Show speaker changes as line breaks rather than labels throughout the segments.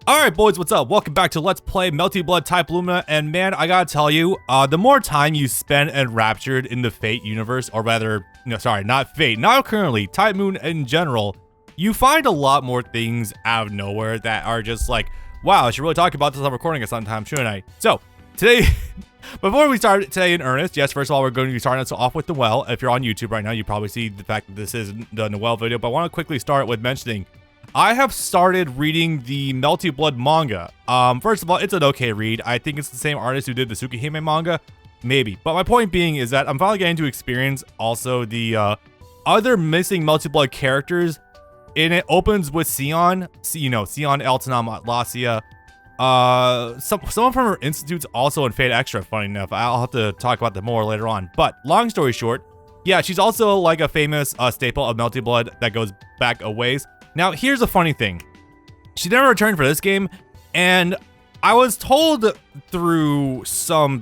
Alright boys, what's up? Welcome back to Let's Play Melty Blood Type Lumina, and man, I gotta tell you, the more time you spend enraptured in the Fate universe, or rather, no, sorry, not Fate, not currently, Type Moon in general, you find a lot more things out of nowhere that are just like, wow, I should really talk about this on recording at some time, shouldn't I? So, today, before we start today in earnest, yes, first of all, we're going to be starting us off with Noel. If you're on YouTube right now, you probably see the fact that this is the Noel video, but I want to quickly start with mentioning I have started reading the Melty Blood manga. First of all, it's an okay read. I think it's the same artist who did the Tsukihime manga. Maybe. But my point being is that I'm finally getting to experience also the other missing Melty Blood characters. And it opens with Sion. You know, Sion, Eltonam, Atlasia. Someone from her institute's also in Fate Extra, funny enough. I'll have to talk about that more later on. But long story short, yeah, she's also like a famous staple of Melty Blood that goes back a ways. Now, here's a funny thing. She never returned for this game, and I was told through some,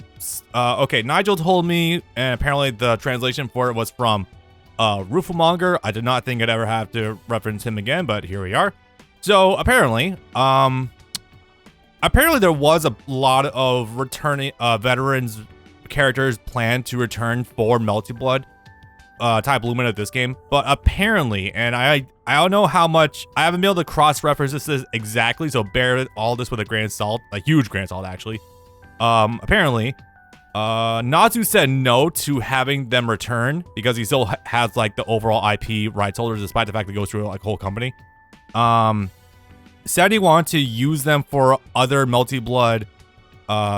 okay, Nigel told me, and apparently the translation for it was from Rufumonger. I did not think I'd ever have to reference him again, but here we are. So, apparently there was a lot of returning veterans characters planned to return for Melty Blood Type Lumina at this game, but apparently, and I don't know how much, I haven't been able to cross-reference this exactly, so bear all this with a grain of salt, a huge grain of salt actually. Apparently, Natsu said no to having them return because he still has like the overall IP rights holders, despite the fact that it goes through like a whole company. Said he wanted to use them for other Melty Blood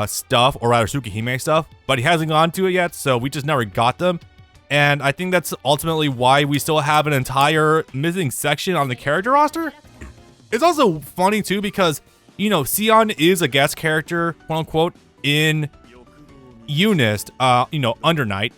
stuff, or rather Tsukihime stuff, but he hasn't gone to it yet, so we just never got them. And I think that's ultimately why we still have an entire missing section on the character roster. It's also funny too because, you know, Sion is a guest character, quote unquote, in Unist, you know, Under Night,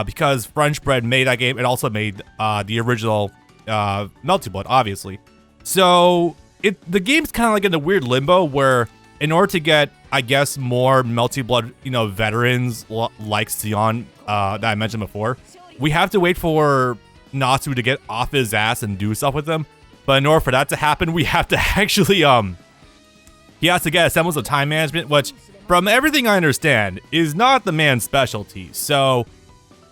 because French Bread made that game. It also made the original Melty Blood, obviously. So the game's kind of like in a weird limbo where in order to get, I guess, more Melty Blood, you know, veterans like Sion that I mentioned before, we have to wait for Natsu to get off his ass and do stuff with them. But in order for that to happen, we have to actually, he has to get a semblance of time management, which, from everything I understand, is not the man's specialty. So,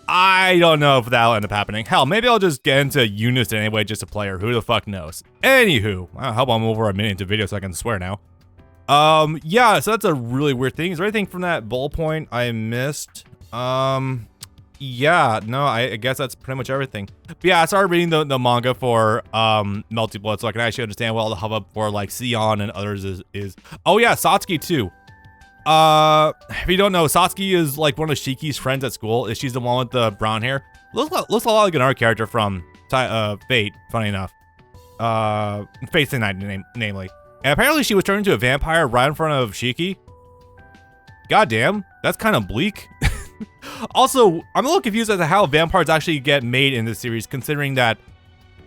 I don't know if that'll end up happening. Hell, maybe I'll just get into Eunice anyway just to play her. Who the fuck knows? Anywho, I hope I'm over a minute into video so I can swear now. Yeah, so that's a really weird thing. Is there anything from that bullet point I missed? Yeah, no, I guess that's pretty much everything. But yeah, I started reading the manga for Melty Blood so I can actually understand what all the hubbub for like Sion and others is. Oh yeah, Satsuki too. If you don't know, Satsuki is like one of Shiki's friends at school. She's the one with the brown hair. Looks a lot like another character from Fate, funny enough. Fate's Night, namely. And apparently she was turned into a vampire right in front of Shiki. Goddamn, that's kind of bleak. Also, I'm a little confused as to how vampires actually get made in this series, considering that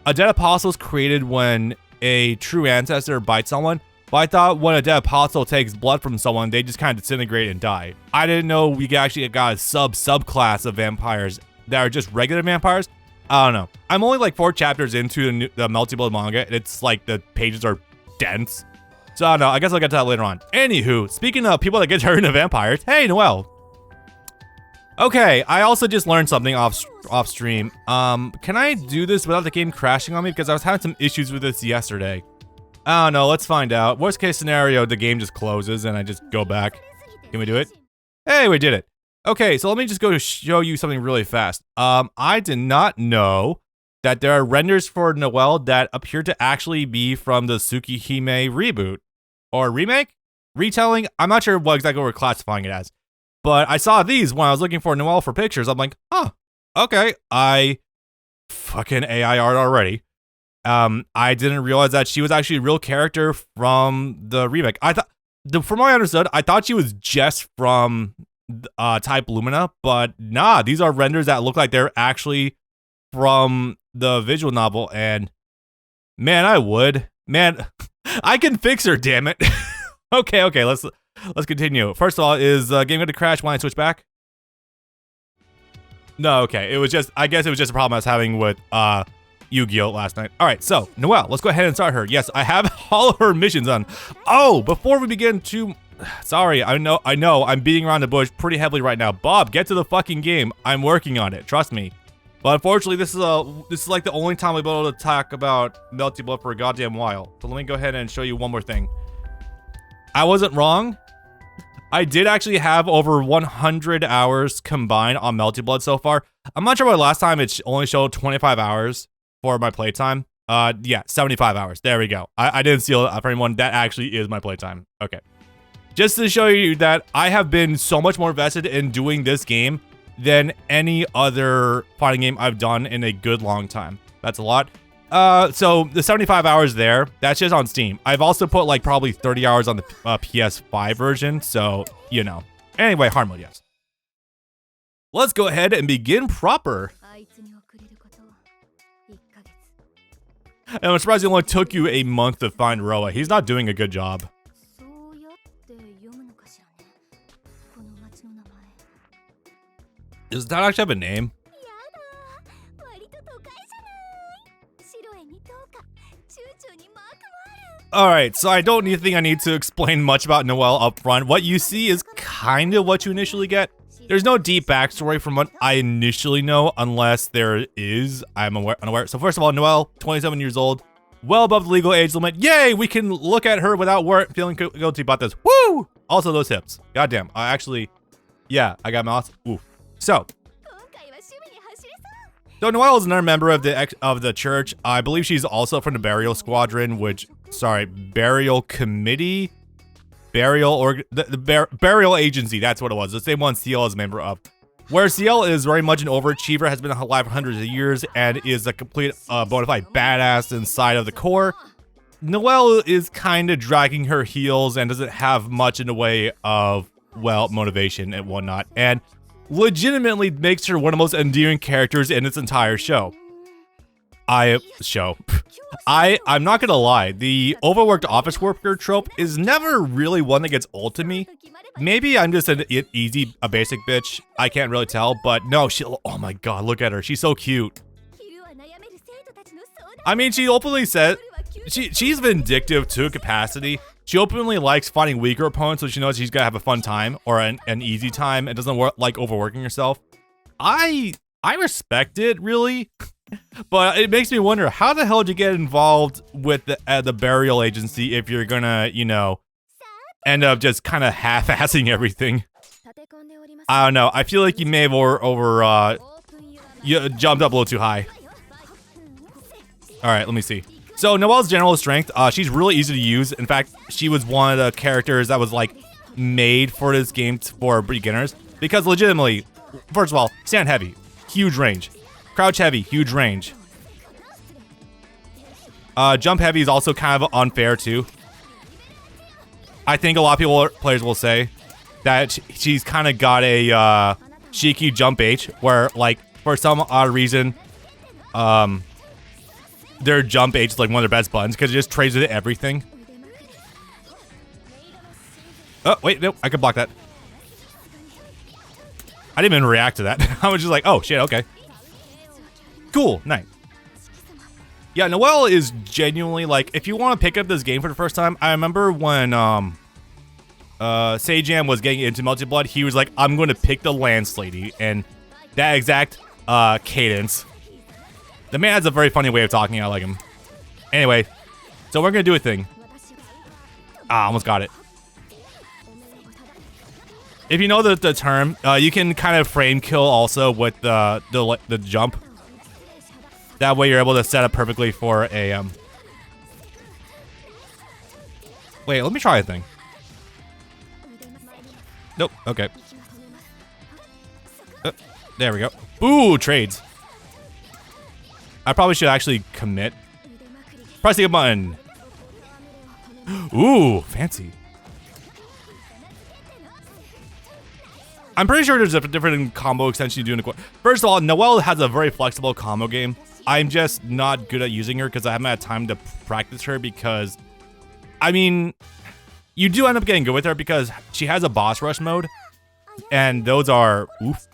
a dead apostle is created when a true ancestor bites someone. But I thought when a dead apostle takes blood from someone, they just kind of disintegrate and die. I didn't know we actually got a subclass of vampires that are just regular vampires. I don't know. I'm only like 4 chapters into the Melty Blood manga, and it's like the pages are dense. So I don't know. I guess I'll get to that later on. Anywho, speaking of people that get turned into vampires, hey Noel. Okay, I also just learned something off stream. Can I do this without the game crashing on me? Because I was having some issues with this yesterday. I don't know, let's find out. Worst case scenario, the game just closes and I just go back. Can we do it? Hey, we did it. Okay, so let me just go to show you something really fast. I did not know that there are renders for Noel that appear to actually be from the Tsukihime reboot. Or remake? Retelling? I'm not sure what exactly we're classifying it as. But I saw these when I was looking for Noel for pictures. I'm like, huh, okay. I fucking AI art already. I didn't realize that she was actually a real character from the remake. I thought, from what I understood, I thought she was just from Type Lumina, but nah, these are renders that look like they're actually from the visual novel. And man, I can fix her, damn it. Okay, let's continue. First of all, is game going to crash when I switch back? No, okay. It was just, I guess it was just a problem I was having with Yu-Gi-Oh last night. All right, so Noel, let's go ahead and start her. Yes, I have all of her missions done. Oh, before we begin to, sorry, I know, I'm beating around the bush pretty heavily right now. Bob, get to the fucking game. I'm working on it. Trust me. But unfortunately, this is like the only time we'll be able to talk about Melty Blood for a goddamn while. So let me go ahead and show you one more thing. I wasn't wrong. I did actually have over 100 hours combined on Melty Blood so far. I'm not sure about last time. It only showed 25 hours for my playtime. Yeah, 75 hours. There we go. I didn't steal it for anyone. That actually is my playtime. Okay. Just to show you that I have been so much more invested in doing this game than any other fighting game I've done in a good long time. That's a lot. So the 75 hours there, that's just on Steam. I've also put like probably 30 hours on the PS5 version, so, you know. Anyway, hard mode, yes. Let's go ahead and begin proper. And I'm surprised it only took you a month to find Roa. He's not doing a good job. Does that actually have a name? Alright, so I don't think I need to explain much about Noel up front. What you see is kind of what you initially get. There's no deep backstory from what I initially know, unless there is. I'm unaware. So first of all, Noel, 27 years old, well above the legal age limit. Yay, we can look at her without feeling guilty about this. Woo! Also those hips. Goddamn. Yeah, I got mouse. Ooh. So Noel is another member of the church. I believe she's also from the burial squadron, burial committee, the burial agency. That's what it was. The same one CL is a member of. Where CL is very much an overachiever, has been alive for hundreds of years, and is a complete bona fide badass inside of the core. Noel is kind of dragging her heels and doesn't have much in the way of, well, motivation and whatnot, and legitimately makes her one of the most endearing characters in its entire show. I'm not gonna lie, the overworked office worker trope is never really one that gets old to me. Maybe I'm just a basic bitch. I can't really tell, but no, oh my god, look at her. She's so cute. I mean, she openly said, she's vindictive to a capacity. She openly likes finding weaker opponents, so she knows she's gonna have a fun time or an easy time and doesn't like overworking herself. I respect it, really. But it makes me wonder, how the hell did you get involved with the burial agency if you're gonna, you know, end up just kind of half-assing everything? I don't know. I feel like you may have you jumped up a little too high. All right, let me see. So Noel's general strength, she's really easy to use. In fact, she was one of the characters that was like made for this game for beginners, because legitimately, first of all, stand heavy, huge range. Crouch heavy, huge range. Jump heavy is also kind of unfair too. I think a lot of players will say that she's kind of got a cheeky jump H, where like for some odd reason, their jump H is like one of their best buttons because it just trades with everything. Oh wait, no, I can block that. I didn't even react to that. I was just like, oh shit, okay. Cool, nice. Yeah, Noel is genuinely like, if you want to pick up this game for the first time, I remember when Sejam was getting into Melty Blood, he was like, I'm going to pick the Lance Lady, and that exact cadence. The man has a very funny way of talking, I like him. Anyway, so we're going to do a thing. Almost got it. If you know the term, you can kind of frame kill also with the jump. That way you're able to set up perfectly for a Wait, let me try a thing. Nope, okay. There we go. Ooh, trades. I probably should actually commit. Pressing a button. Ooh, fancy. I'm pretty sure there's a different combo extension you do in the First of all, Noel has a very flexible combo game. I'm just not good at using her because I haven't had time to practice her because, I mean, you do end up getting good with her because she has a boss rush mode, and those are, oof.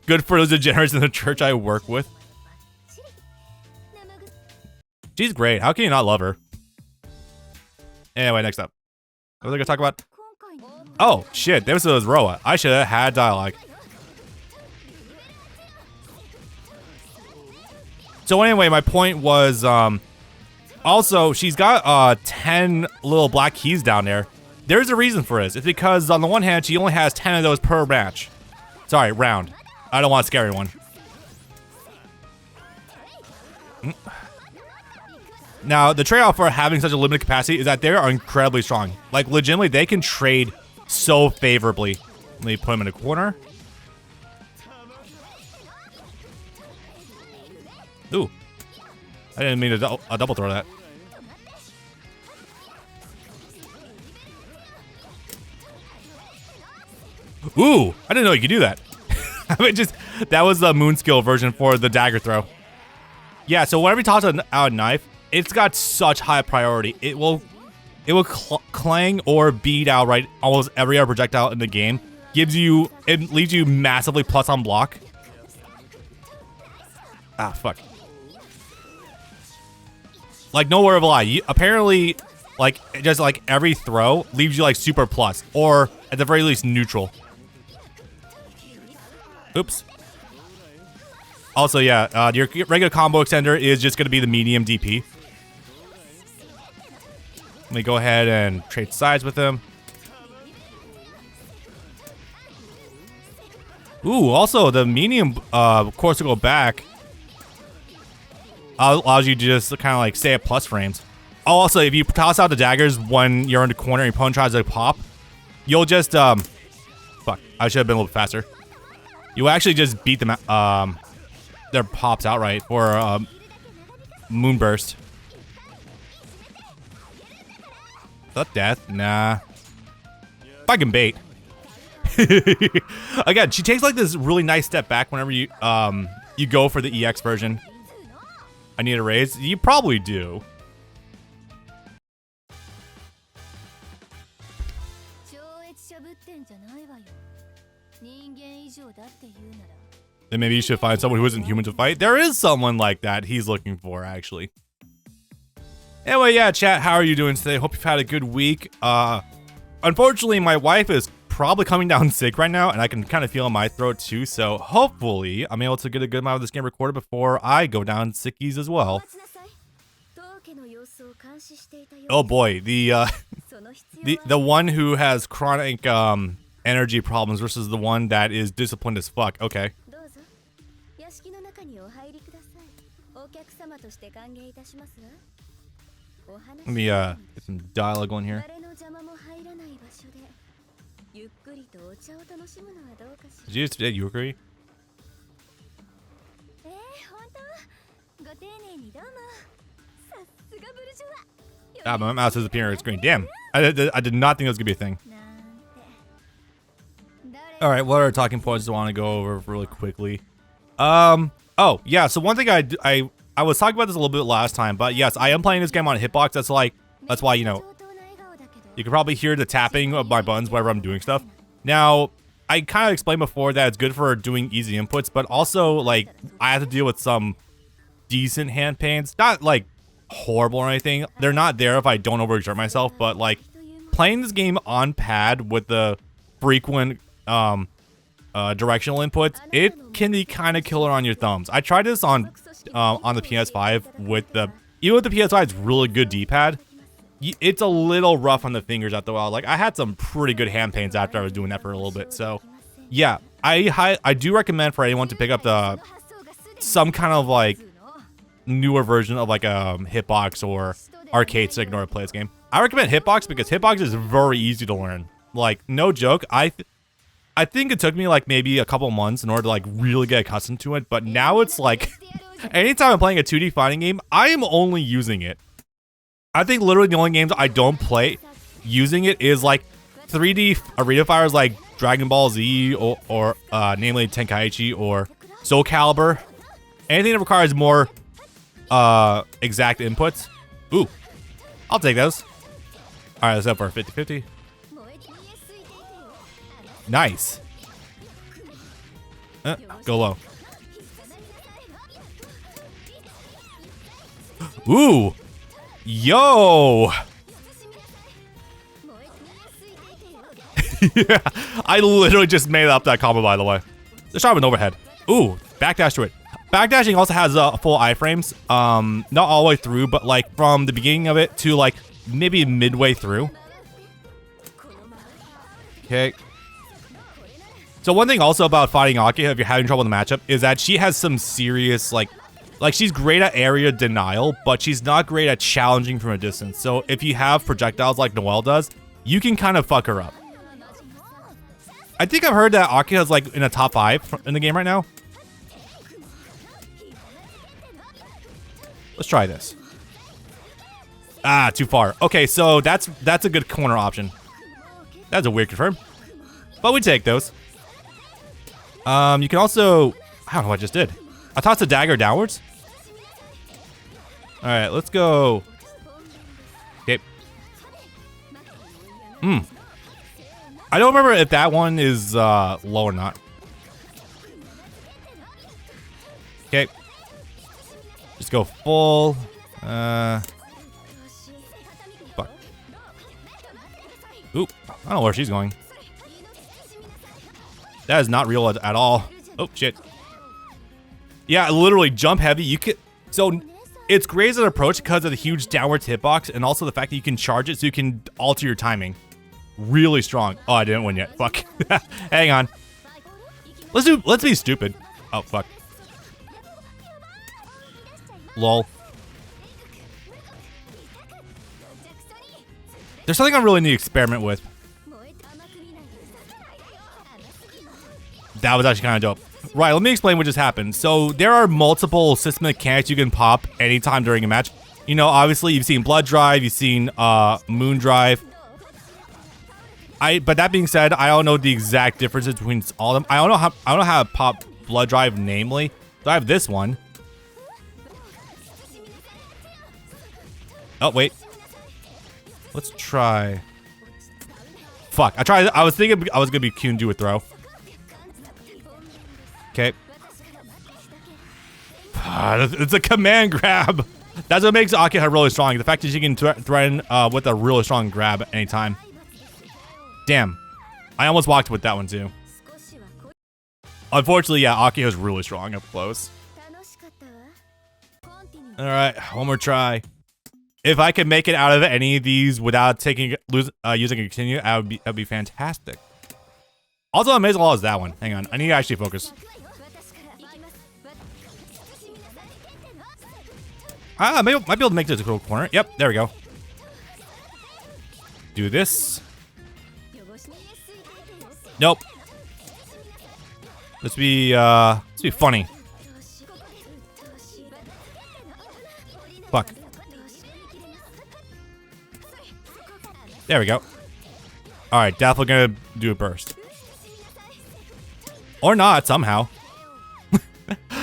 Good for those degenerates in the church I work with. She's great. How can you not love her? Anyway, next up. What was I gonna talk about? Oh, shit. This was Roa. I should have had dialogue. So anyway, my point was, also, she's got 10 little black keys down there. There's a reason for this. It's because, on the one hand, she only has 10 of those per match. Sorry, round. I don't want to scare anyone. Now, the trade-off for having such a limited capacity is that they are incredibly strong. Like, legitimately, they can trade so favorably. Let me put them in a corner. Ooh. I didn't mean to double throw that. Ooh, I didn't know you could do that. I mean, that was the moon skill version for the dagger throw. Yeah, so whenever you toss out a knife, it's got such high priority. It will clang or beat out right almost every other projectile in the game. It leaves you massively plus on block. Ah, fuck. Like, no word of a lie. Apparently, like, just like every throw leaves you like super plus, or at the very least neutral. Oops. Also, yeah, your regular combo extender is just going to be the medium DP. Let me go ahead and trade sides with him. Ooh, also the medium course to go back allows you to just kind of like stay at plus frames. Also, if you toss out the daggers when you're in the corner and your opponent tries to pop, you'll just fuck. I should have been a little bit faster. You actually just beat them their pops outright for Moonburst. Is that death? Nah. Fucking bait. Again, she takes like this really nice step back whenever you go for the EX version. I need a raise. You probably do. Then maybe you should find someone who isn't human to fight. There is someone like that he's looking for, actually. Anyway, yeah, chat, how are you doing today? Hope you've had a good week. Unfortunately, my wife is probably coming down sick right now, and I can kind of feel in my throat too, so hopefully I'm able to get a good amount of this game recorded before I go down sickies as well. Oh boy, the one who has chronic energy problems versus the one that is disciplined as fuck. Okay. Let me get some dialogue going here. Did you just say you agree? Ah, my mouse is appearing on the screen. Damn. I did not think that was gonna be a thing. Alright, what are talking points I want to go over really quickly? Oh, yeah, so one thing I was talking about this a little bit last time, but yes, I am playing this game on hitbox. That's why, you know, you can probably hear the tapping of my buttons whenever I'm doing stuff. Now, I kind of explained before that it's good for doing easy inputs, but also, like, I have to deal with some decent hand pains. Not, like, horrible or anything. They're not there if I don't overexert myself, but, like, playing this game on pad with the frequent directional inputs, it can be kind of killer on your thumbs. I tried this on the PS5 with even with the PS5's really good D-pad. It's a little rough on the fingers after a while. Like, I had some pretty good hand pains after I was doing that for a little bit. So, yeah, I do recommend for anyone to pick up some kind of like newer version of like a hitbox or arcade so you can play this game. I recommend hitbox because hitbox is very easy to learn. Like, no joke. I think it took me like maybe a couple months in order to like really get accustomed to it. But now it's like anytime I'm playing a 2D fighting game, I am only using it. I think literally the only games I don't play using it is like 3D arena fighters like Dragon Ball Z or namely Tenkaichi or Soul Calibur. Anything that requires more exact inputs. Ooh, I'll take those. All right, let's go for a 50-50. Nice. Go low. Ooh. Yo. Yeah, I literally just made up that combo, by the way. Let's try with an overhead. Ooh, backdash to it. Backdashing also has full iframes. Not all the way through, but like from the beginning of it to like maybe midway through. Okay. So one thing also about fighting Aki, if you're having trouble in the matchup, is that she has some serious like she's great at area denial, but she's not great at challenging from a distance. So if you have projectiles like Noel does, you can kind of fuck her up. I think I've heard that Aki is like in a top 5 in the game right now. Let's try this. Ah, too far. Okay, so that's a good corner option. That's a weird confirm, but we take those. You can also, I don't know what I just did. I tossed a dagger downwards. All right, let's go. Okay. I don't remember if that one is low or not. Okay. Just go full. Fuck. Oop. I don't know where she's going. That is not real at all. Oh, shit. Yeah, literally jump heavy. You could. So it's great as an approach because of the huge downward hitbox and also the fact that you can charge it so you can alter your timing. Really strong. Oh, I didn't win yet. Fuck. Hang on. Let's be stupid. Oh, fuck. Lol. There's something I really need to experiment with. That was actually kind of dope. Right, let me explain what just happened. So there are multiple system mechanics you can pop anytime during a match. You know, obviously you've seen Blood Drive, you've seen Moon Drive. But that being said, I don't know the exact differences between all of them. I don't know how to pop Blood Drive namely. So I have this one. Oh wait. Let's try. Fuck. I was thinking I was gonna be Q do a throw. Okay. It's a command grab. That's what makes Akiha really strong. The fact that she can threaten with a really strong grab at any time. Damn. I almost walked with that one too. Unfortunately, yeah, Akiha is really strong up close. Alright, one more try. If I could make it out of any of these without using a continue, that'd be fantastic. Also, amazing law is that one. Hang on, I need to actually focus. Ah, maybe might be able to make this a cool corner. Yep, there we go. Do this. Nope. Let's be funny. Fuck. There we go. All right, definitely gonna do a burst. Or not, somehow.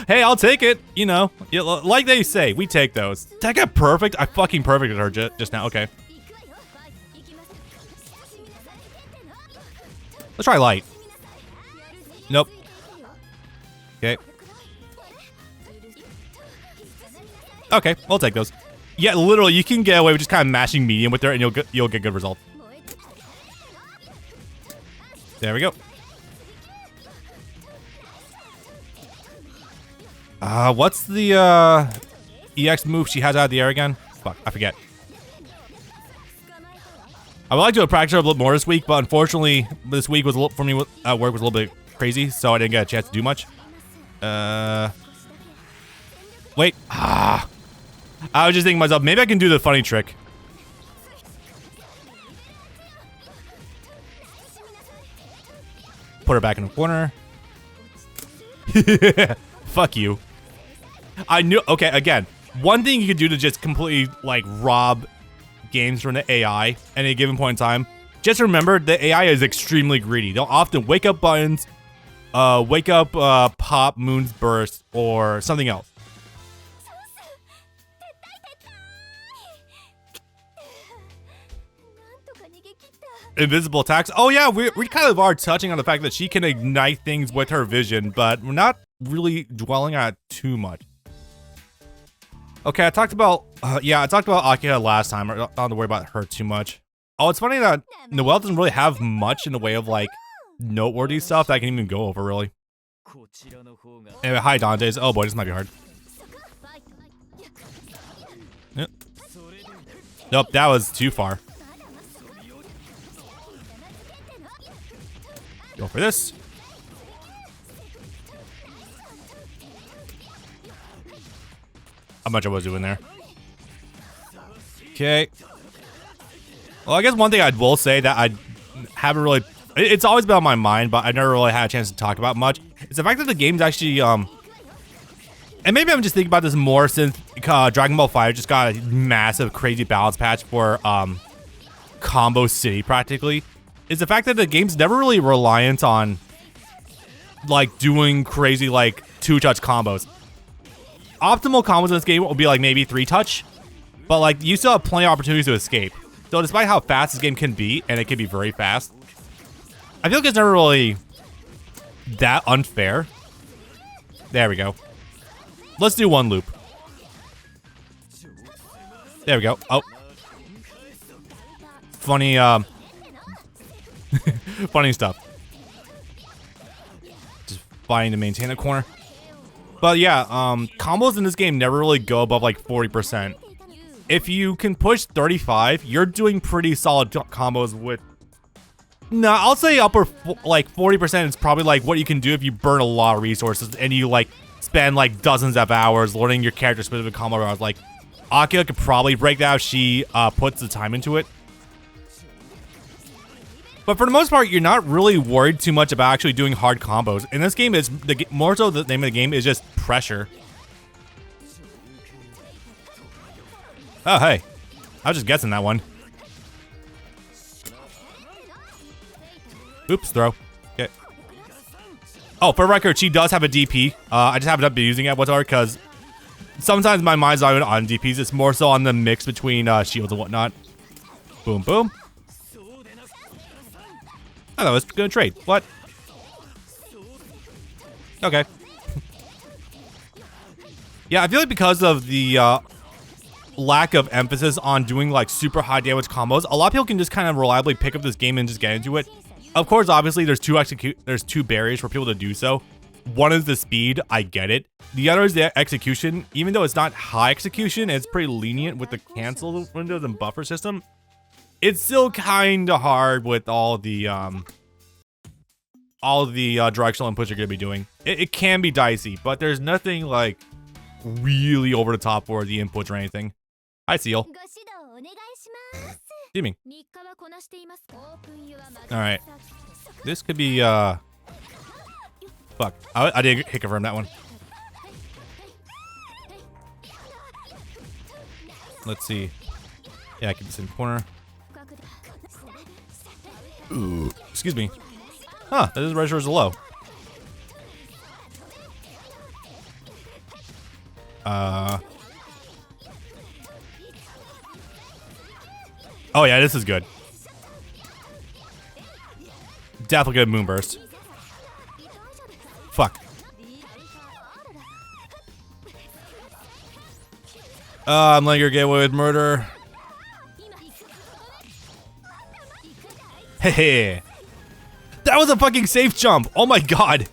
Hey, I'll take it. You know, like they say, we take those. Did I get perfect? I fucking perfected her just now. Okay. Let's try light. Nope. Okay. Okay, we'll take those. Yeah, literally, you can get away with just kind of mashing medium with her, and you'll get good results. There we go. What's the EX move she has out of the air again? Fuck, I forget. I would like to have practiced her a little more this week, but unfortunately, this week was for me at work was a little bit crazy, so I didn't get a chance to do much. Wait. I was just thinking to myself, maybe I can do the funny trick. Put her back in the corner. Fuck you. I knew. Okay, again, one thing you could do to just completely like rob games from the AI at any given point in time. Just remember, the AI is extremely greedy. They'll often wake up buttons, pop, moon's burst, or something else. invisible attacks. Oh yeah, we kind of are touching on the fact that she can ignite things with her vision, but we're not really dwelling on it too much. Okay, I talked about Akira last time. I don't have to worry about her too much. Oh, it's funny that Noel doesn't really have much in the way of like noteworthy stuff that I can even go over really. Anyway, hi Dante's. Oh boy, this might be hard. Yep. Nope, that was too far. Go for this. How much I was doing there. Okay. Well, I guess one thing I will say that I haven't really... It's always been on my mind, but I never really had a chance to talk about much. It's the fact that the game's actually... And maybe I'm just thinking about this more since Dragon Ball FighterZ just got a massive, crazy balance patch for Combo City, practically. Is the fact that the game's never really reliant on, like, doing crazy, like, 2-touch combos. Optimal combos in this game will be, like, maybe 3-touch. But, like, you still have plenty of opportunities to escape. So, despite how fast this game can be, and it can be very fast, I feel like it's never really that unfair. There we go. Let's do one loop. There we go. Oh. Funny, funny stuff. Just fighting to maintain a corner. But yeah, combos in this game never really go above like 40%. If you can push 35, you're doing pretty solid combos with... Nah, I'll say upper, like 40% is probably like what you can do if you burn a lot of resources and you like spend like dozens of hours learning your character specific combo rounds. Like, Akira could probably break that if she puts the time into it. But for the most part, you're not really worried too much about actually doing hard combos. In this game, is more so the name of the game is just pressure. Oh, hey. I was just guessing that one. Oops, throw. Okay. Oh, for record, she does have a DP. I just haven't been using it whatsoever because sometimes my mind's not even on DPs. It's more so on the mix between shields and whatnot. Boom, boom. I thought it was gonna trade. What? Okay. Yeah, I feel like because of the lack of emphasis on doing like super high damage combos, a lot of people can just kind of reliably pick up this game and just get into it. Of course, obviously, there's two barriers for people to do so. One is the speed, I get it. The other is the execution. Even though it's not high execution, it's pretty lenient with the cancel windows and buffer system. It's still kind of hard with all the directional inputs you're gonna be doing. It can be dicey, but there's nothing like really over the top for the inputs or anything. Hi, Seal. Steaming. All right. This could be fuck. I didn't hit confirm that one. Let's see. Yeah, keep this in the corner. Ooh, excuse me. Huh, that is register is low. Oh yeah, this is good. Definitely good moonburst. Fuck. I'm letting her get away with murder. Hey, that was a fucking safe jump. Oh my god.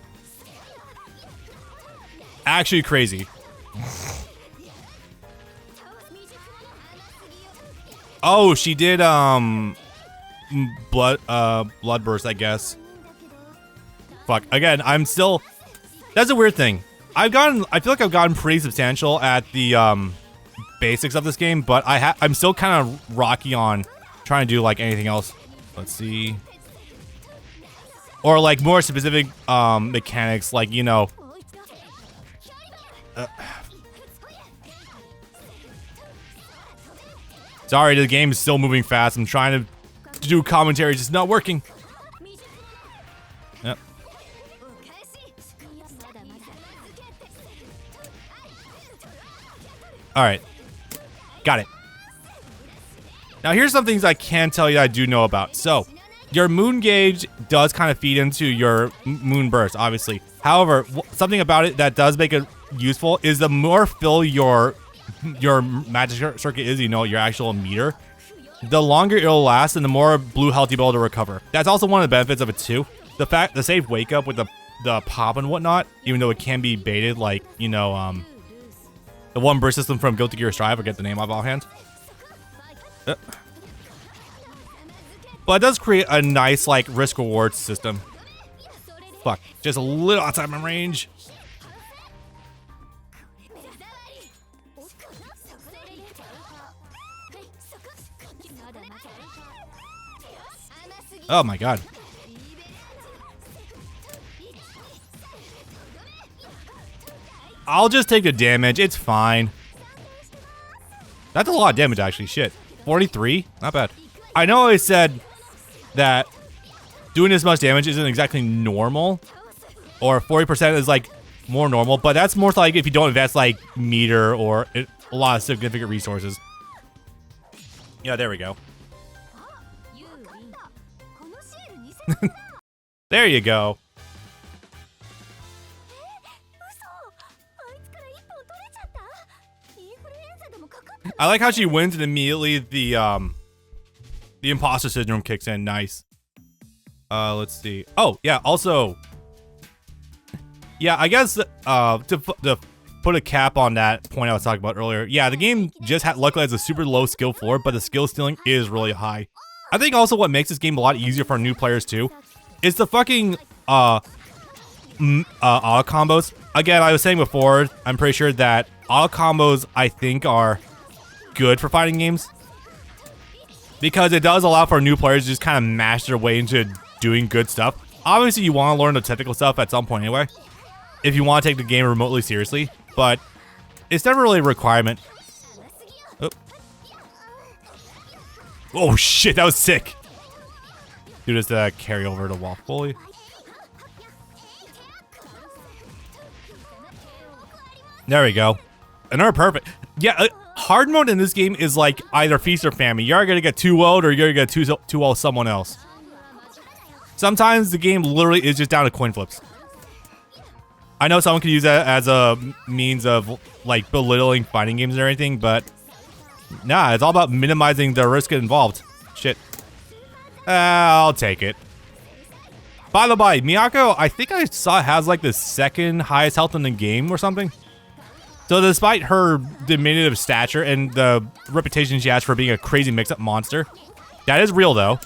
Actually crazy. Oh, she did blood burst, I guess. Fuck. Again, I'm still... That's a weird thing. I feel like I've gotten pretty substantial at the basics of this game, but I'm still kind of rocky on trying to do like anything else. Let's see. Or like more specific mechanics, like, you know. Sorry, the game is still moving fast. I'm trying to do commentary, it's just not working. Yep. Alright. Got it. Now here's some things I can tell you I do know about. So, your moon gauge does kind of feed into your moon burst, obviously. However, something about it that does make it useful is the more fill your magic circuit is, you know, your actual meter, the longer it'll last and the more blue health you'll be able to recover. That's also one of the benefits of it too. The safe wake up with the pop and whatnot, even though it can be baited, like, you know, the one burst system from Guilty Gear Strive, I forget the name of offhand. But it does create a nice, like, risk-reward system. Fuck, just a little outside my range. Oh my god. I'll just take the damage, it's fine. That's a lot of damage, actually, shit. 43? Not bad. I know I said that doing this much damage isn't exactly normal, or 40% is like more normal, but that's more like if you don't invest like meter or a lot of significant resources. Yeah, there we go. There you go. I like how she wins and immediately the imposter syndrome kicks in. Nice. Let's see. Oh, yeah, also, yeah, I guess to put a cap on that point I was talking about earlier, yeah, the game just luckily has a super low skill floor, but the skill ceiling is really high. I think also what makes this game a lot easier for new players too is the fucking auto combos. Again, I was saying before, I'm pretty sure that auto combos I think are good for fighting games, because it does allow for new players to just kind of mash their way into doing good stuff. Obviously, you want to learn the technical stuff at some point anyway, if you want to take the game remotely seriously, but it's never really a requirement. Oh, oh shit, that was sick. Do this to carry over to wall fully. There we go. Another perfect. Yeah, hard mode in this game is like either feast or famine. You're gonna get 2-0'd or you're gonna get 2-0 someone else. Sometimes the game literally is just down to coin flips. I know someone could use that as a means of like belittling fighting games and everything, but nah, it's all about minimizing the risk involved. Shit. I'll take it. By the by, Miyako, I think I saw has like the second highest health in the game or something. So despite her diminutive stature and the reputation she has for being a crazy mix-up monster, that is real though.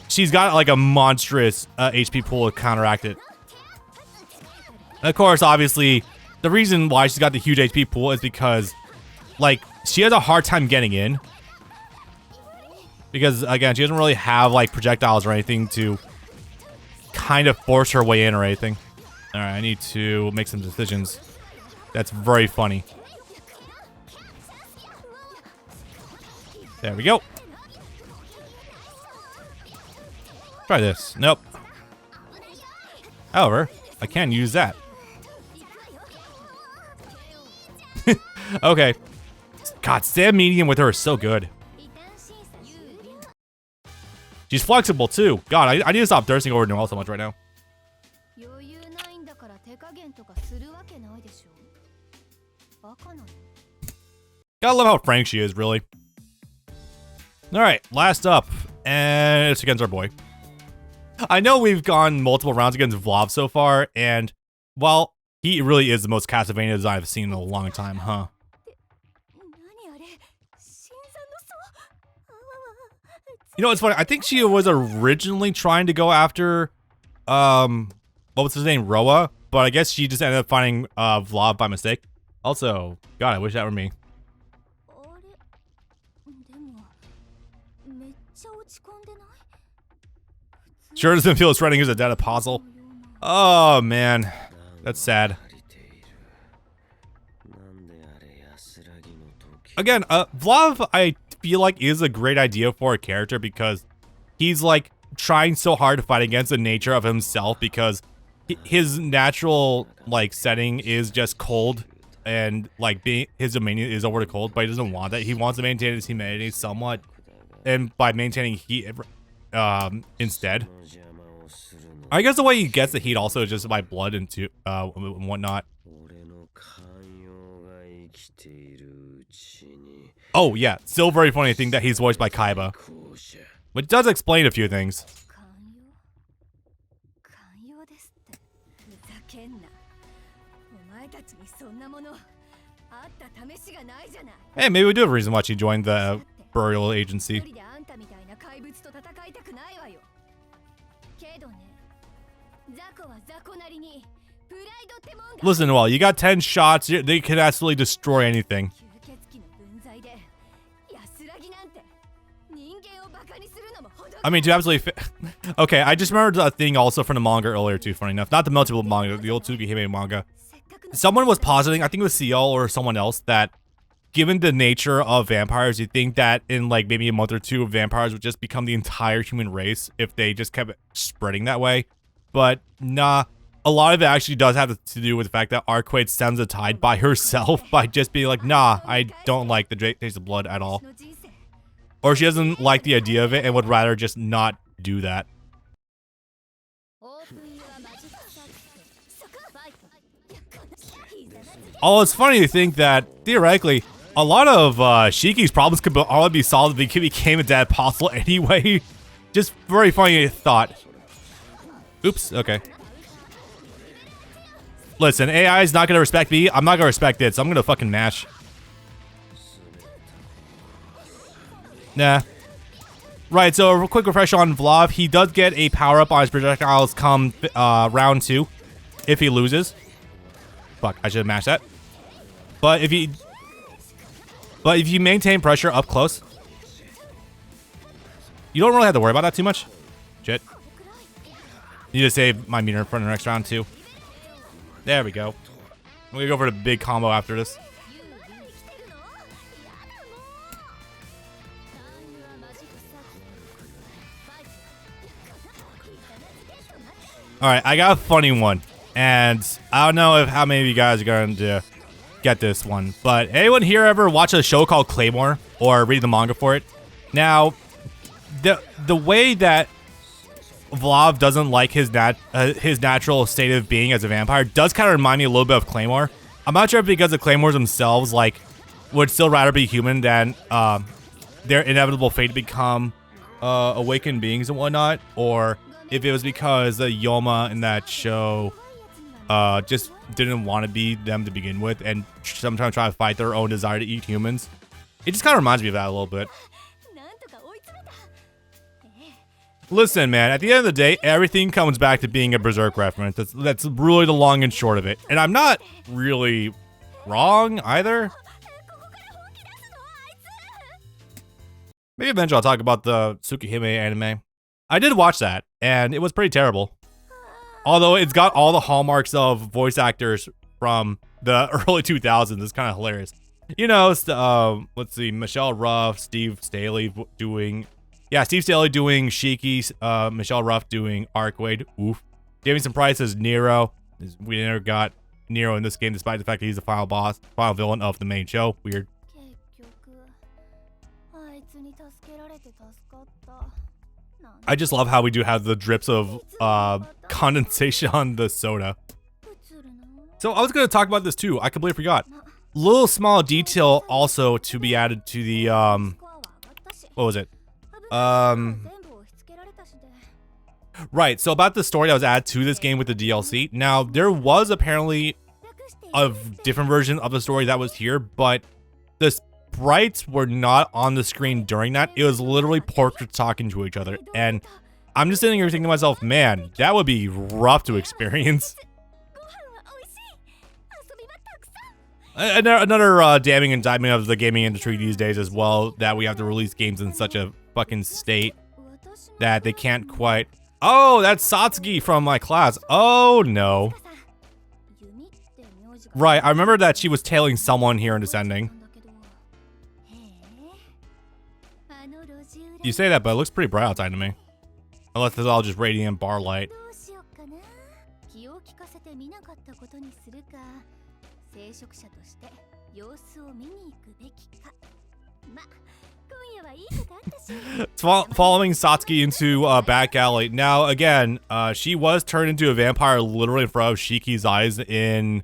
She's got like a monstrous HP pool to counteract it. And of course, obviously, the reason why she's got the huge HP pool is because, like, she has a hard time getting in. Because, again, she doesn't really have, like, projectiles or anything to kind of force her way in or anything. Alright, I need to make some decisions. That's very funny. There we go. Try this. Nope. However, I can use that. Okay. God, stand medium with her is so good. She's flexible too. God, I need to stop thirsting over Noel so much right now. Gotta love how frank she is, really. Alright, last up. And it's against our boy. I know we've gone multiple rounds against Vlav so far, and, well, he really is the most Castlevania design I've seen in a long time, huh? You know, it's funny. I think she was originally trying to go after, what was his name? Roa? But I guess she just ended up finding, Vlav by mistake. Also, God, I wish that were me. Sure doesn't feel as threatening as a dead apostle. Oh, man. That's sad. Again, Vlav, I feel like, is a great idea for a character because he's, like, trying so hard to fight against the nature of himself because his natural, like, setting is just cold and, like, his dominion is over the cold, but he doesn't want that. He wants to maintain his humanity somewhat, and by maintaining heat, instead. I guess the way he gets the heat also is just by blood and whatnot. Oh yeah, still very funny thing that he's voiced by Kaiba, which does explain a few things. Hey, maybe we do have a reason why she joined the burial agency. Listen, Noel, you got 10 shots. They can absolutely destroy anything. I mean, to absolutely okay, I just remembered a thing also from the manga earlier too, funny enough. Not the multiple manga, the old Tsukihime manga. Someone was positing, I think it was CL or someone else, that given the nature of vampires, you think that in like maybe a month or two, vampires would just become the entire human race if they just kept spreading that way. But nah, a lot of it actually does have to do with the fact that Arcade stems the tide by herself by just being like, nah, I don't like the taste of blood at all. Or she doesn't like the idea of it and would rather just not do that. Although it's funny to think that, theoretically, a lot of Shiki's problems could all be solved if he became a dad possible anyway. Just very funny thought. Oops, okay. Listen, AI is not gonna respect me. I'm not gonna respect it, so I'm gonna fucking mash. Nah. Right, so a quick refresh on Vlav. He does get a power-up on his projectiles come round 2 if he loses. Fuck, I should have mashed that. But if you maintain pressure up close, you don't really have to worry about that too much. Shit. Need to save my meter for the next round too. There we go. I'm gonna go for the big combo after this. Alright, I got a funny one. And I don't know if how many of you guys are going to get this one. But anyone here ever watch a show called Claymore? Or read the manga for it? Now, the way that Vlav doesn't like his natural state of being as a vampire does kind of remind me a little bit of Claymore. I'm not sure if because the Claymores themselves, like, would still rather be human than their inevitable fate to become awakened beings and whatnot. Or if it was because the Yoma in that show just didn't want to be them to begin with and sometimes try to fight their own desire to eat humans. It just kind of reminds me of that a little bit. Listen, man, at the end of the day, everything comes back to being a Berserk reference. That's really the long and short of it. And I'm not really wrong either. Maybe eventually I'll talk about the Tsukihime anime. I did watch that, and it was pretty terrible. Although it's got all the hallmarks of voice actors from the early 2000s. It's kind of hilarious. You know, let's see, Michelle Ruff, Steve Staley doing... Yeah, Steve Staley doing Shiki, Michelle Ruff doing Arcade. Oof. Jamison Price as Nero. We never got Nero in this game, despite the fact that he's the final boss, final villain of the main show. Weird. I just love how we do have the drips of condensation on the soda. So I was going to talk about this too. I completely forgot. Little small detail also to be added to the, what was it? Right, so about the story that was added to this game with the DLC. Now, there was apparently a different version of the story that was here, but the sprites were not on the screen during that. It was literally portraits talking to each other, and I'm just sitting here thinking to myself, man, that would be rough to experience. Another damning indictment of the gaming industry these days as well, that we have to release games in such a fucking state that they can't quite... Oh, that's Satsuki from my class. Oh, no. Right, I remember that she was tailing someone here in Descending. You say that, but it looks pretty bright outside to me. Unless it's all just radiant bar light. Following Satsuki into a back alley. Now, again, she was turned into a vampire literally in front of Shiki's eyes in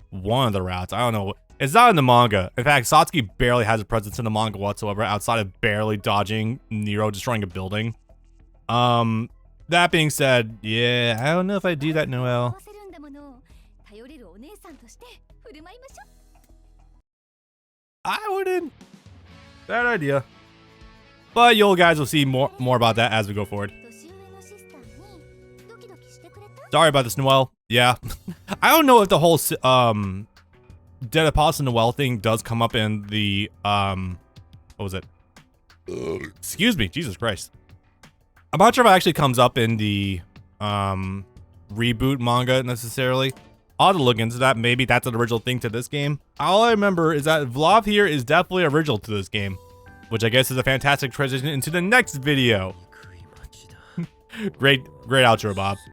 one of the routes. I don't know. It's not in the manga. In fact, Satsuki barely has a presence in the manga whatsoever outside of barely dodging Nero destroying a building. That being said, yeah, I don't know if I do that, Noel. I wouldn't. Bad idea. But you guys will see more about that as we go forward. Sorry about this, Noel. Yeah. I don't know if the whole Dead Apostle Noel thing does come up in the what was it? Excuse me, Jesus Christ. I'm not sure if it actually comes up in the reboot manga necessarily. I'll have to look into that. Maybe that's an original thing to this game. All I remember is that Vlad here is definitely original to this game, which I guess is a fantastic transition into the next video. Great outro, Bob.